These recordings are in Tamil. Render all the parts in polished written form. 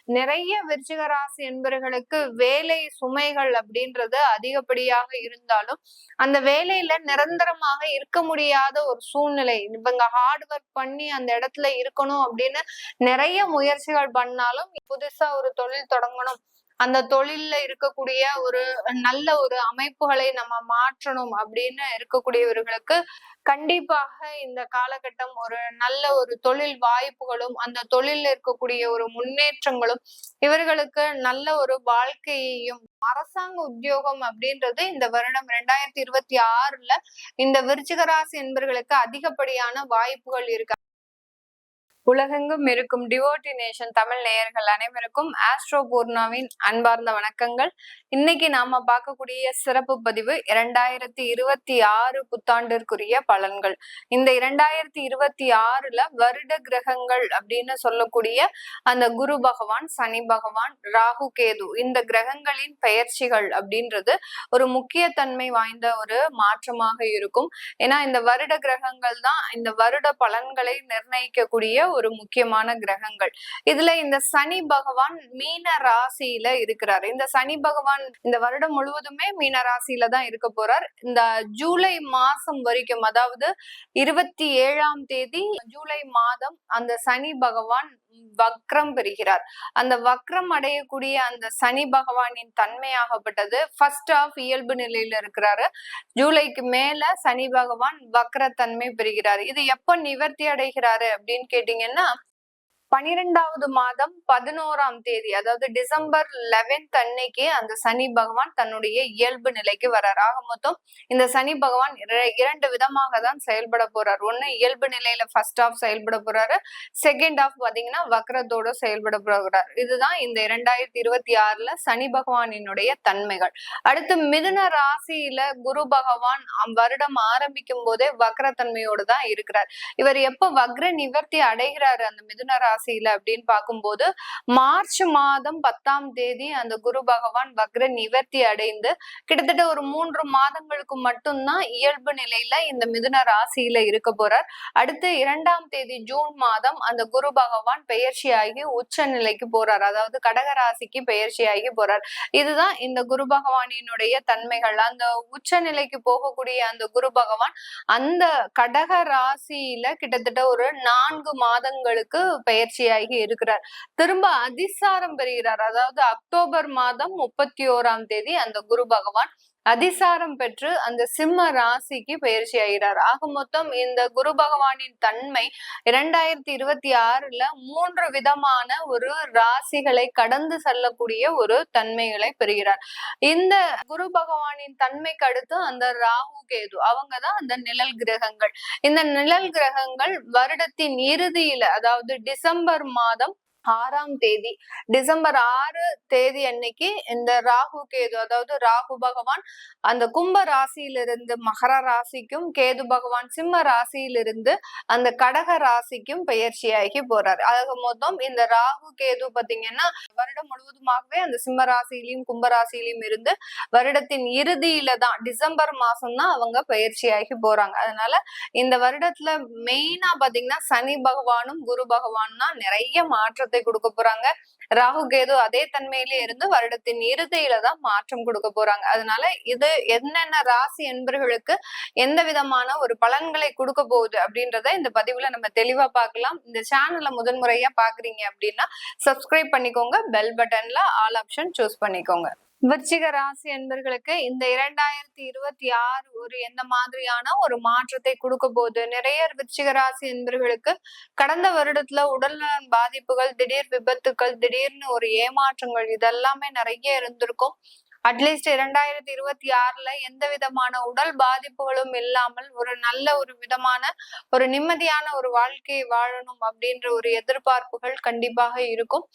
நிறைய விருச்சிக ராசி என்பவர்களுக்கு வேலை சுமைகள் அப்படின்றது அதிகப்படியாக இருந்தாலும் அந்த வேலையில நிரந்தரமாக இருக்க முடியாத ஒரு சூழ்நிலை. இவங்க ஹார்ட் ஒர்க் பண்ணி அந்த இடத்துல இருக்கணும் அப்படின்னு நிறைய முயற்சிகள் பண்ணாலும் புதுசா ஒரு தொழில் தொடங்கணும், அந்த தொழில்ல இருக்கக்கூடிய ஒரு நல்ல ஒரு அமைப்புகளை நம்ம மாற்றணும் அப்படின்னு இருக்கக்கூடியவர்களுக்கு கண்டிப்பாக இந்த காலகட்டம் ஒரு நல்ல ஒரு தொழில் வாய்ப்புகளும் அந்த தொழில் இருக்கக்கூடிய ஒரு முன்னேற்றங்களும் இவர்களுக்கு நல்ல ஒரு வாழ்க்கையையும் அரசாங்க உத்தியோகம் அப்படின்றது இந்த வருடம் 2026ல இந்த விருச்சிக ராசி என்பவர்களுக்கு அதிகப்படியான வாய்ப்புகள் இருக்கு. உலகெங்கும் இருக்கும் டிவோட்டி நேஷன் தமிழ் நேயர்கள் அனைவருக்கும் ஆஸ்ட்ரோ பூர்ணாவின் அன்பார்ந்த வணக்கங்கள். இன்னைக்கு நாம பார்க்கக்கூடிய சிறப்பு பதிவு 2026 புத்தாண்டிற்குரிய பலன்கள். இந்த 2026ல வருட கிரகங்கள் அப்படின்னு சொல்லக்கூடிய அந்த குரு பகவான், சனி பகவான், ராகு கேது இந்த கிரகங்களின் பெயர்ச்சிகள் அப்படின்றது ஒரு முக்கியத்தன்மை வாய்ந்த ஒரு மாற்றமாக இருக்கும். ஏன்னா இந்த வருட கிரகங்கள் தான் இந்த வருட பலன்களை நிர்ணயிக்கக்கூடிய ஒரு முக்கியமான கிரகங்கள். இதுல இந்த சனி பகவான் மீன ராசியில இருக்கிறார். இந்த சனி பகவான் இந்த வருடம் முழுவதுமே மீன ராசியில தான் இருக்க போறார். இந்த ஜூலை மாசம் வரைக்கும், அதாவது 27ஆம் தேதி ஜூலை மாதம் அந்த சனி பகவான் வக்ரம் பெறுகிறார். அந்த வக்ரம் அடையக்கூடிய அந்த சனி பகவானின் தன்மையாகப்பட்டது ஃபர்ஸ்ட் ஆஃப் இயல்பு நிலையில இருக்கிறாரு. ஜூலைக்கு மேல சனி பகவான் வக்ரத்தன்மை பெறுகிறார். இது எப்ப நிவர்த்தி அடைகிறாரு அப்படின்னு கேட்டீங்கன்னா 12வது மாதம் 11ஆம் தேதி, அதாவது டிசம்பர் 11 அன்னைக்கு அந்த சனி பகவான் தன்னுடைய இயல்பு நிலைக்கு வர்றார். ஆக மொத்தம் இந்த சனி பகவான் இரண்டு விதமாக தான் செயல்பட போறார். ஒண்ணு இயல்பு நிலையில ஃபர்ஸ்ட் ஆஃப் செயல்பட போறாரு, செகண்ட் ஆஃப் பாத்தீங்கன்னா வக்ரத்தோட செயல்பட போறார். இதுதான் இந்த 2026ல சனி பகவானினுடைய தன்மைகள். அடுத்து மிதுன ராசியில குரு பகவான் வருடம் ஆரம்பிக்கும் போதே வக்ரத்தன்மையோடு தான் இருக்கிறார். இவர் எப்ப வக்ர நிவர்த்தி அடைகிறாரு அந்த மிதுன ராசியில அப்படின்னு பார்க்கும்போது மார்ச் மாதம் 10ஆம் தேதி அந்த குரு பகவான் வக்ர நிவர்த்தி அடைந்து கிட்டத்தட்ட ஒரு 3 மாதங்களுக்கு மட்டும்தான் இயல்பு நிலையில இந்த மிதுன ராசியில இருக்க போறார். அடுத்து 2ஆம் தேதி ஜூன் மாதம் அந்த குரு பகவான் பெயர்ச்சியாகி உச்ச நிலைக்கு போறார், அதாவது கடக ராசிக்கு பெயர்ச்சியாகி போறார். இதுதான் இந்த குரு பகவானினுடைய தன்மைகள். அந்த உச்ச நிலைக்கு போகக்கூடிய அந்த குரு பகவான் அந்த கடக ராசியில கிட்டத்தட்ட ஒரு 4 மாதங்களுக்கு பெயர்ச்சியாகி இருக்கிறார். திரும்ப அதிசாரம் பெறுகிறார். அதாவது அக்டோபர் மாதம் 31ஆம் தேதி அந்த குரு பகவான் அதிசாரம் பெற்று அந்த சிம்ம ராசிக்கு பயிற்சி ஆகிறார். ஆக மொத்தம் இந்த குரு பகவானின் தன்மை 2026ல 3 விதமான ஒரு ராசிகளை கடந்து செல்லக்கூடிய ஒரு தன்மைகளை பெறுகிறார். இந்த குரு பகவானின் தன்மைக்கு அடுத்து அந்த ராகு கேது அவங்கதான் அந்த நிழல் கிரகங்கள். இந்த நிழல் கிரகங்கள் வருடத்தின் இறுதியில, அதாவது டிசம்பர் மாதம் 6ஆம் தேதி, டிசம்பர் 6 தேதி அன்னைக்கு இந்த ராகு கேது, அதாவது ராகு பகவான் அந்த கும்ப ராசியிலிருந்து மகர ராசிக்கும், கேது பகவான் சிம்ம ராசியிலிருந்து அந்த கடக ராசிக்கும் பெயர்ச்சியாகி போறாரு. ஆக மொத்தம் இந்த ராகு கேது பாத்தீங்கன்னா வருடம் முழுவதுமாகவே அந்த சிம்ம ராசியிலையும் கும்ப ராசியிலையும் இருந்து வருடத்தின் இறுதியில தான் டிசம்பர் மாசம் தான் அவங்க பயிற்சியாகி போறாங்க. அதனால இந்த வருடத்துல மெயினா பாத்தீங்கன்னா சனி பகவானும் குரு பகவான் தான் நிறைய மாற்றத்தை கொடுக்க போறாங்க. ராகு கேது அதே தன்மையிலே இருந்து வருடத்தின் இறுதியில தான் மாற்றம் கொடுக்க போறாங்க. அதனால இது என்னென்ன ராசி என்பவர்களுக்கு எந்த விதமான ஒரு பலன்களை கொடுக்க போகுது அப்படின்றத இந்த பதிவுல நம்ம தெளிவா பார்க்கலாம். இந்த சேனல்ல முதன்முறையா பாக்குறீங்க அப்படின்னா சப்ஸ்கிரைப் பண்ணிக்கோங்க, பெல் பட்டன்ல ஆல் ஆப்ஷன் சூஸ் பண்ணிக்கோங்க. விருச்சிக ராசி என்பர்களுக்கு இந்த 2026 ஒரு எந்த மாதிரியான ஒரு மாற்றத்தை கொடுக்க போகுது? நிறைய விருச்சிக ராசி என்பர்களுக்கு கடந்த வருடத்துல உடல்நலன் பாதிப்புகள், திடீர் விபத்துக்கள், திடீர்னு ஒரு ஏமாற்றங்கள் இதெல்லாமே நிறைய இருந்திருக்கும். அட்லீஸ்ட் 2026ல எந்த விதமான உடல் பாதிப்புகளும் இல்லாமல் ஒரு நல்ல ஒரு விதமான ஒரு நிம்மதியான ஒரு வாழ்க்கையை வாழணும் அப்படின்ற ஒரு எதிர்பார்ப்புகள் கண்டிப்பாக இருக்கும்.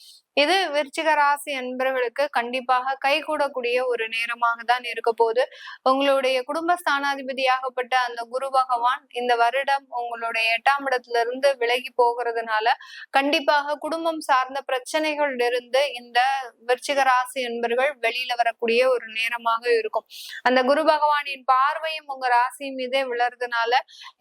இது விருச்சிக ராசி என்பவர்களுக்கு கண்டிப்பாக கைகூடக்கூடிய ஒரு நேரமாக தான் இருக்க போகுது. உங்களுடைய குடும்ப ஸ்தானாதிபதியாகப்பட்ட அந்த குரு பகவான் இந்த வருடம் உங்களுடைய 8ஆம் இடத்துல இருந்து விலகி போகிறதுனால கண்டிப்பாக குடும்பம் சார்ந்த பிரச்சனைகள் இருந்து இந்த விருச்சிக ராசி என்பவர்கள் வெளியில வரக்கூடிய ஒரு நேரமாக இருக்கும். அந்த குரு பகவானின் பார்வையும் உங்க ராசி மீதே விழறதுனால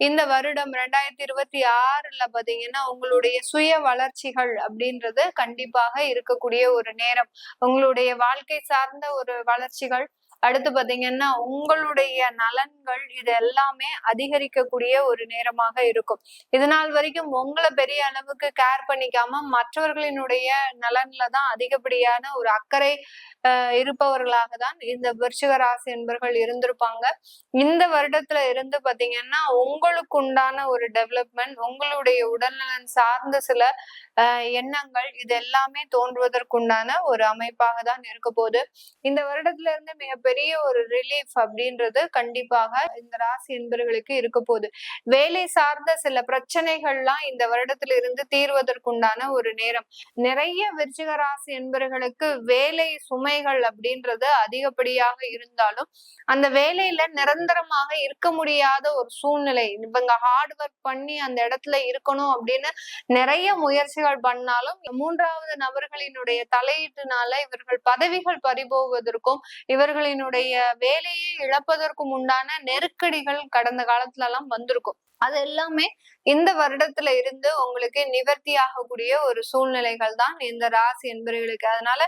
இந்த வருடம் 2026ல பாத்தீங்கன்னா உங்களுடைய சுய வளர்ச்சிகள் அப்படின்றது கண்டிப்பாக இருக்கக்கூடிய ஒரு நேரம். உங்களுடைய வாழ்க்கை சார்ந்த ஒரு வளர்ச்சிகள், அடுத்து பாத்தீங்கன்னா உங்களுடைய நலன்கள், இது எல்லாமே அதிகரிக்கக்கூடிய ஒரு நேரமாக இருக்கும். இது நாள் வரைக்கும் உங்களை பெரிய அளவுக்கு கேர் பண்ணிக்காம மற்றவர்களினுடைய நலன்ல தான் அதிகப்படியான ஒரு அக்கறை இருப்பவர்களாக தான் இந்த விருச்சிக ராசி என்பர்கள் இருந்திருப்பாங்க. இந்த வருடத்துல இருந்து பாத்தீங்கன்னா உங்களுக்கு உண்டான ஒரு டெவலப்மெண்ட், உங்களுடைய உடல்நலன் சார்ந்த சில எண்ணங்கள், இது எல்லாமே தோன்றுவதற்குண்டான ஒரு அமைப்பாக தான் இருக்க போகுது. இந்த வருடத்துல இருந்து மிகப்பெரிய ஒரு ரிலீஃப் அப்படின்றது கண்டிப்பாக இந்த ராசி என்பர்களுக்கு இருக்க போகுது. வேலை சார்ந்த சில பிரச்சனைகள்லாம் இந்த வருடத்துல இருந்து தீர்வதற்குண்டான ஒரு நேரம். நிறைய விருச்சிக ராசி என்பர்களுக்கு வேலை சுமைகள் அப்படின்றது அதிகப்படியாக இருந்தாலும் அந்த வேலையில நிரந்தரமாக இருக்க முடியாத ஒரு சூழ்நிலை. இவங்க ஹார்ட் ஒர்க் பண்ணி அந்த இடத்துல இருக்கணும் அப்படின்னு நிறைய முயற்சிகள் பண்ணாலும் மூன்றாவது நபர்களினுடைய தலையீட்டுனால இவர்கள் பதவிகள் பறிபோவதற்கும் இவர்களினுடைய வேலையை இழப்பதற்கும் உண்டான நெருக்கடிகள் கடந்த காலத்துல எல்லாம் வந்திருக்கும். அது எல்லாமே இந்த வருடத்துல இருந்து உங்களுக்கு நிவர்த்தி ஆகக்கூடிய ஒரு சூழ்நிலைகள் தான் இந்த ராசி என்பவர்களுக்கு. அதனால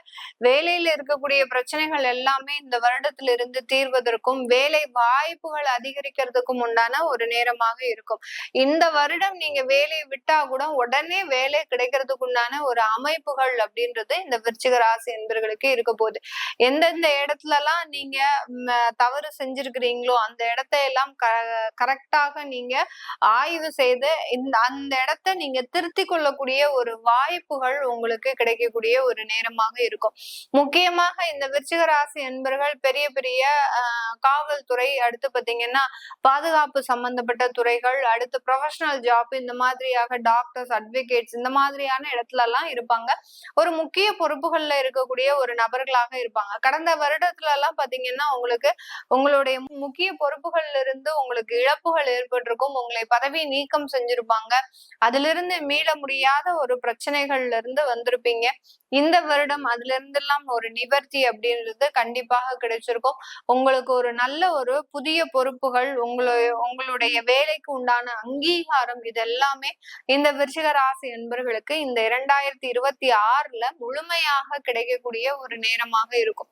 வேலையில இருக்கக்கூடிய பிரச்சனைகள் எல்லாமே இந்த வருடத்துல இருந்து தீர்வதற்கும் வேலை வாய்ப்புகள் அதிகரிக்கிறதுக்கும் உண்டான ஒரு நேரமாக இருக்கும். இந்த வருடம் நீங்க வேலையை விட்டா கூட உடனே வேலை கிடைக்கிறதுக்கு உண்டான ஒரு அமைப்புகள் அப்படின்றது இந்த விருச்சிக ராசி என்பவர்களுக்கு இருக்க போகுது. எந்தெந்த இடத்துல எல்லாம் நீங்க தவறு செஞ்சிருக்கிறீங்களோ அந்த இடத்தையெல்லாம் கரெக்டாக நீங்க ஆய்வு செய்து அந்த இடத்தை நீங்க திருத்தி கொள்ளக்கூடிய ஒரு வாய்ப்புகள் உங்களுக்கு கிடைக்கக்கூடிய ஒரு நேரமாக இருக்கும். முக்கியமாக இந்த விருச்சிக ராசி என்பர்கள் பெரிய பெரிய காவல்துறை, அடுத்து பாத்தீங்கன்னா பாதுகாப்பு சம்பந்தப்பட்ட துறைகள், அடுத்து ப்ரொஃபஷனல் ஜாப், இந்த மாதிரியாக டாக்டர்ஸ், அட்வொகேட்ஸ், இந்த மாதிரியான இடத்துல எல்லாம் இருப்பாங்க. ஒரு முக்கிய பொறுப்புகள்ல இருக்கக்கூடிய ஒரு நபர்களாக இருப்பாங்க. கடந்த வருடத்துல எல்லாம் பாத்தீங்கன்னா உங்களுக்கு உங்களுடைய முக்கிய பொறுப்புகள்ல இருந்து உங்களுக்கு இழப்புகள் ஏற்பட்டிருக்கும். உங்களை பதவி நீக்கம் செஞ்சிருப்பாங்க. அதிலிருந்து மீள முடியாத ஒரு பிரச்சனைகள்ல இருந்து வந்திருப்பீங்க. இந்த வருடம் அதுல இருந்தெல்லாம் ஒரு நிவர்த்தி அப்படின்றது கண்டிப்பாக கிடைச்சிருக்கும். உங்களுக்கு ஒரு நல்ல ஒரு புதிய பொறுப்புகள், உங்களுடைய வேலைக்கு உண்டான அங்கீகாரம், இது எல்லாமே இந்த விருச்சிக ராசி என்பர்களுக்கு இந்த 2026ல முழுமையாக கிடைக்கக்கூடிய ஒரு நேரமாக இருக்கும்.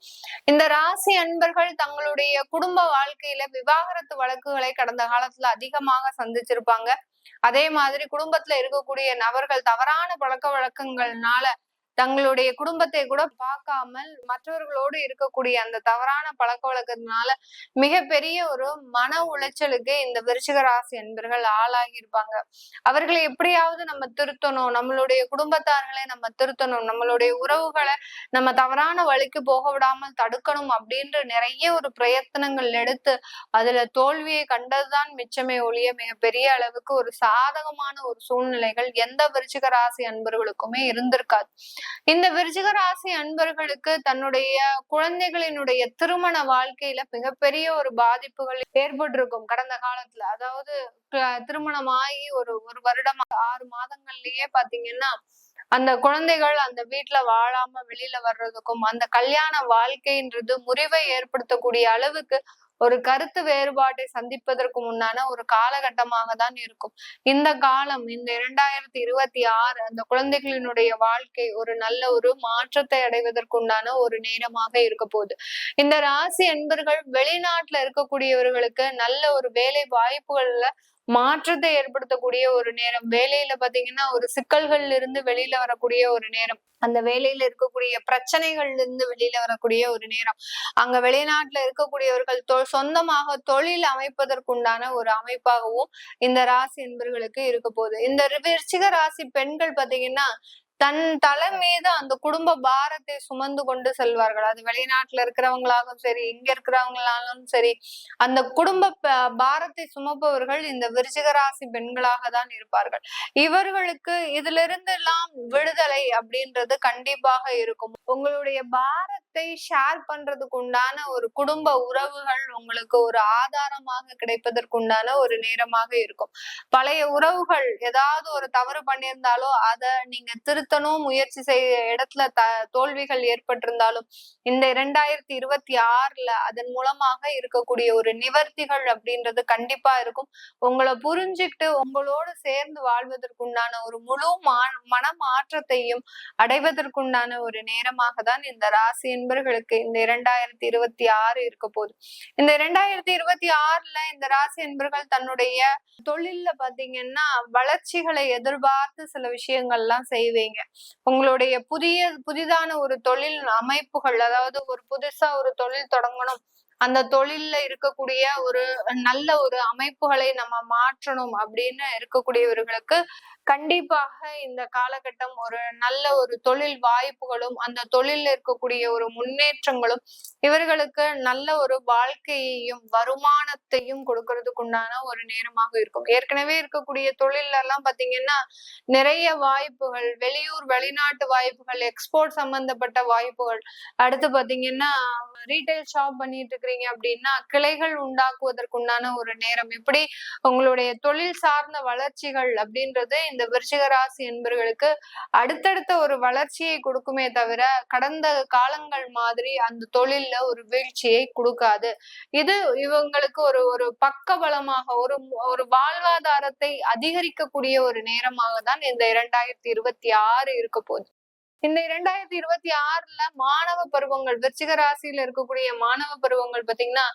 இந்த ராசி அன்பர்கள் தங்களுடைய குடும்ப வாழ்க்கையில விவாகரத்து வழக்குகளை கடந்த காலத்துல அதிகமாக சந்திச்சிருப்பாங்க. அதே மாதிரி குடும்பத்துல இருக்கக்கூடிய நபர்கள் தவறான பழக்க வழக்கங்கள்னால தங்களுடைய குடும்பத்தை கூட பார்க்காமல் மற்றவர்களோடு இருக்கக்கூடிய அந்த தவறான பழக்க வழக்கத்தினால மிகப்பெரிய ஒரு மன உளைச்சலுக்கு இந்த விருச்சிக ராசி என்பர்கள் ஆளாகி இருப்பாங்க. அவர்களை எப்படியாவது நம்ம திருத்தணும், நம்மளுடைய குடும்பத்தார்களை நம்ம திருத்தணும், நம்மளுடைய உறவுகளை நம்ம தவறான வழிக்கு போக விடாமல் தடுக்கணும் அப்படின்ற நிறைய ஒரு பிரயத்தனங்கள் எடுத்து அதுல தோல்வியை கண்டதுதான் மிச்சமே ஒழிய மிகப்பெரிய அளவுக்கு ஒரு சாதகமான ஒரு சூழ்நிலைகள் எந்த விருச்சிக ராசி அன்பர்களுக்குமே இருந்திருக்காது. இந்த விருச்சிக ராசி அன்பர்களுக்கு தன்னுடைய குழந்தைகளினுடைய திருமண வாழ்க்கையில மிகப்பெரிய ஒரு பாதிப்புகள் ஏற்பட்டிருக்கும் கடந்த காலத்துல. அதாவது திருமணமாகி ஒரு வருடம் 6 மாதங்கள்லயே பாத்தீங்கன்னா அந்த குழந்தைகள் அந்த வீட்டுல வாழாம வெளியில வர்றதுக்கும் அந்த கல்யாண வாழ்க்கைன்றது முறிவை ஏற்படுத்தக்கூடிய அளவுக்கு ஒரு கருத்து வேறுபாட்டை சந்திப்பதற்கு முன்னான ஒரு காலகட்டமாக தான் இருக்கும். இந்த காலம், இந்த 2026 அந்த குழந்தைகளினுடைய வாழ்க்கை ஒரு நல்ல ஒரு மாற்றத்தை அடைவதற்குண்டான ஒரு நேரமாக இருக்க போகுது. இந்த ராசி என்பர்கள் வெளிநாட்டுல இருக்கக்கூடியவர்களுக்கு நல்ல ஒரு வேலை வாய்ப்புகள்ல மாற்றத்தை ஏற்படுத்தக்கூடிய ஒரு நேரம். வேலையில பாத்தீங்கன்னா ஒரு சிக்கல்கள்ல இருந்து வெளியில வரக்கூடிய ஒரு நேரம், அந்த வேலையில இருக்கக்கூடிய பிரச்சனைகள்ல இருந்து வெளியில வரக்கூடிய ஒரு நேரம். அங்க வெளிநாட்டுல இருக்கக்கூடியவர்கள் சொந்தமாக தொழில் அமைப்பதற்குண்டான ஒரு அமைப்பாகவும் இந்த ராசி என்பர்களுக்கு இருக்க போகுது. இந்த விருச்சிக ராசி பெண்கள் பாத்தீங்கன்னா தன் தலை மீது அந்த குடும்ப பாரத்தை சுமந்து கொண்டு செல்வார்கள். அது வெளிநாட்டுல இருக்கிறவங்களாகவும் சரி, இங்க இருக்கிறவங்களாலும் சரி, அந்த குடும்ப பாரத்தை சுமப்பவர்கள் இந்த விருச்சிக ராசி பெண்களாக தான் இருப்பார்கள். இவர்களுக்கு இதுல இருந்து எல்லாம் விடுதலை அப்படின்றது கண்டிப்பாக இருக்கும். உங்களுடைய பாரத்தை அனுபவத்தை ஷேர் பண்றதுக்கு உண்டான ஒரு குடும்ப உறவுகள் உங்களுக்கு ஒரு ஆதாரமாக கிடைப்பதற்குண்டான ஒரு நேரமாக இருக்கும். பழைய உறவுகள் ஏதாவது ஒரு தவறு பண்ணியிருந்தாலோ அதை நீங்க திருத்தணும் முயற்சி செய்ய இடத்துல தோல்விகள் ஏற்பட்டிருந்தாலும் இந்த 2026ல அதன் மூலமாக இருக்கக்கூடிய ஒரு நிவர்த்திகள் அப்படின்றது கண்டிப்பா இருக்கும். உங்களை புரிஞ்சுக்கிட்டு உங்களோடு சேர்ந்து வாழ்வதற்குண்டான ஒரு முழு மனமாற்றத்தையும் அடைவதற்குண்டான ஒரு நேரமாக தான் இந்த ராசி என்பர்களுக்கு இந்த 2026 இருக்க போகுது. இந்த 2026ல இந்த ராசி என்பர்கள் தன்னுடைய தொழில்ல பாத்தீங்கன்னா வளர்ச்சிகளை எதிர்பார்த்து சில விஷயங்கள்லாம் செய்வீங்க. உங்களுடைய புதிதான ஒரு தொழில் அமைப்புகள், அதாவது ஒரு புதுசா ஒரு தொழில் தொடங்கணும், அந்த தொழில்ல இருக்கக்கூடிய ஒரு நல்ல ஒரு அமைப்புகளை நம்ம மாற்றணும் அப்படின்னு இருக்கக்கூடியவர்களுக்கு கண்டிப்பாக இந்த காலகட்டம் ஒரு நல்ல ஒரு தொழில் வாய்ப்புகளும் அந்த தொழில்ல இருக்கக்கூடிய ஒரு முன்னேற்றங்களும் இவர்களுக்கு நல்ல ஒரு வாழ்க்கையையும் வருமானத்தையும் கொடுக்கறதுக்கு உண்டான ஒரு நேரமாக இருக்கும். ஏற்கனவே இருக்கக்கூடிய தொழில்ல எல்லாம் பாத்தீங்கன்னா நிறைய வாய்ப்புகள், வெளியூர் வெளிநாட்டு வாய்ப்புகள், எக்ஸ்போர்ட் சம்பந்தப்பட்ட வாய்ப்புகள், அடுத்து பாத்தீங்கன்னா ரீட்டைல் ஷாப் பண்ணிட்டு இருக்கிறீங்க அப்படின்னா கிளைகள் உண்டாக்குவதற்குண்டான ஒரு நேரம். இப்படி உங்களுடைய தொழில் சார்ந்த வளர்ச்சிகள் அப்படின்றது இந்த விருச்சிக ராசி என்பவர்களுக்கு அடுத்தடுத்த ஒரு வளர்ச்சியை கொடுக்குமே தவிர கடந்த காலங்கள் மாதிரி அந்த தொழில்ல ஒரு வீழ்ச்சியை கொடுக்காது. இது இவங்களுக்கு ஒரு ஒரு பக்க பலமாக ஒரு வாழ்வாதாரத்தை அதிகரிக்கக்கூடிய ஒரு நேரமாக தான் இந்த 2026 இருக்க போகுது. இந்த 2026ல மாணவ பருவங்கள், விருச்சிக ராசியில இருக்கக்கூடிய மாணவ பருவங்கள் பாத்தீங்கன்னா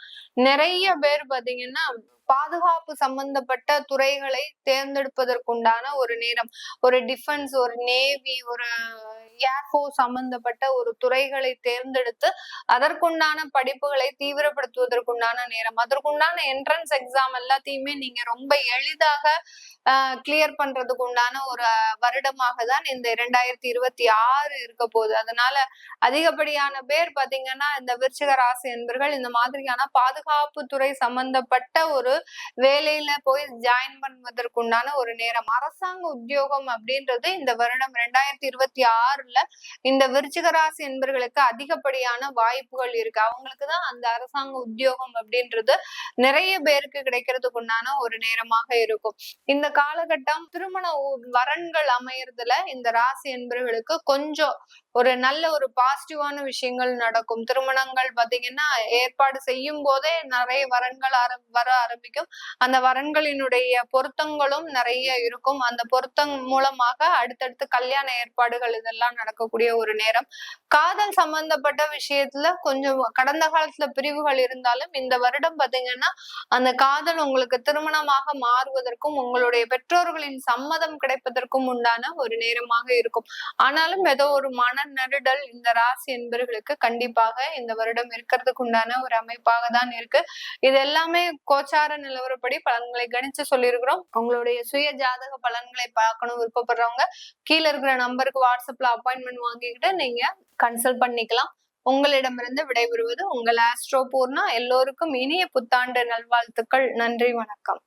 நிறைய பேர் பாத்தீங்கன்னா பாதுகாப்பு சம்பந்தப்பட்ட துறைகளை தேர்ந்தெடுப்பதற்குண்டான ஒரு நேரம். ஒரு டிஃபென்ஸ், ஒரு நேவி, ஒரு ஏர்ஃபோர்ஸ் சம்பந்தப்பட்ட ஒரு துறைகளை தேர்ந்தெடுத்து அதற்குண்டான படிப்புகளை தீவிரப்படுத்துவதற்குண்டான நேரம். அதற்குண்டான என்ட்ரன்ஸ் எக்ஸாம் எல்லாத்தையுமே நீங்க ரொம்ப எளிதாக கிளியர் பண்றதுக்கு உண்டான ஒரு வருடமாக தான் இந்த 2026 இருக்க போகுது. அதனால அதிகப்படியான பேர் பாத்தீங்கன்னா இந்த விருச்சிக ராசி என்பர்கள் இந்த மாதிரியான பாதுகாப்பு துறை சம்பந்தப்பட்ட ஒரு வேலையில போய் ஜாயின் பண்ணுவதற்குண்டான ஒரு நேரம். அரசாங்க உத்தியோகம் அப்படின்றது இந்த வருடம் 2026ல இந்த விருச்சிக ராசி என்பர்களுக்கு அதிகப்படியான வாய்ப்புகள் இருக்கு. அவங்களுக்குதான் அந்த அரசாங்க உத்தியோகம் அப்படின்றது நிறைய பேருக்கு கிடைக்கிறதுக்கு உண்டான ஒரு நேரமாக இருக்கும். இந்த காலகட்டம் திருமண வரன்கள் அமையறதுல இந்த ராசி என்பர்களுக்கு கொஞ்சம் ஒரு நல்ல ஒரு பாசிட்டிவான விஷயங்கள் நடக்கும். திருமணங்கள் பாத்தீங்கன்னா ஏற்பாடு செய்யும் போதே நிறைய வரன்கள் வர ஆரம்பிக்கும். அந்த வரன்களினுடைய பொருத்தங்களும் நிறைய இருக்கும். அந்த பொருத்தம் மூலமாக அடுத்தடுத்து கல்யாண ஏற்பாடுகள் இதெல்லாம் நடக்கக்கூடிய ஒரு நேரம். காதல் சம்பந்தப்பட்ட விஷயத்துல கொஞ்சம் கடந்த காலத்துல பிரிவுகள் இருந்தாலும் இந்த வருடம் பாத்தீங்கன்னா அந்த காதல் உங்களுக்கு திருமணமாக மாறுவதற்கும் உங்களுடைய பெற்றோர்களின் சம்மதம் கிடைப்பதற்கும் உண்டான ஒரு நேரமாக இருக்கும். ஆனாலும் ஏதோ ஒரு மன நெருடல் இந்த ராசி என்பவர்களுக்கு கண்டிப்பாக இந்த வருடம் இருக்கிறதுக்கு உண்டான ஒரு அமைப்பாக தான் இருக்கு. இது எல்லாமே கோச்சார நிலவரப்படி பலன்களை கணிச்சு சொல்லியிருக்கிறோம். உங்களுடைய சுய ஜாதக பலன்களை பார்க்கணும் விருப்பப்படுறவங்க கீழே இருக்கிற நம்பருக்கு வாட்ஸ்அப்ல அப்பாயின்மெண்ட் வாங்கிக்கிட்டு நீங்க கன்சல்ட் பண்ணிக்கலாம். உங்களிடமிருந்து விடைபெறுவது உங்கள் ஆஸ்ட்ரோ பூர்ணா. எல்லோருக்கும் இனிய புத்தாண்டு நல்வாழ்த்துக்கள். நன்றி, வணக்கம்.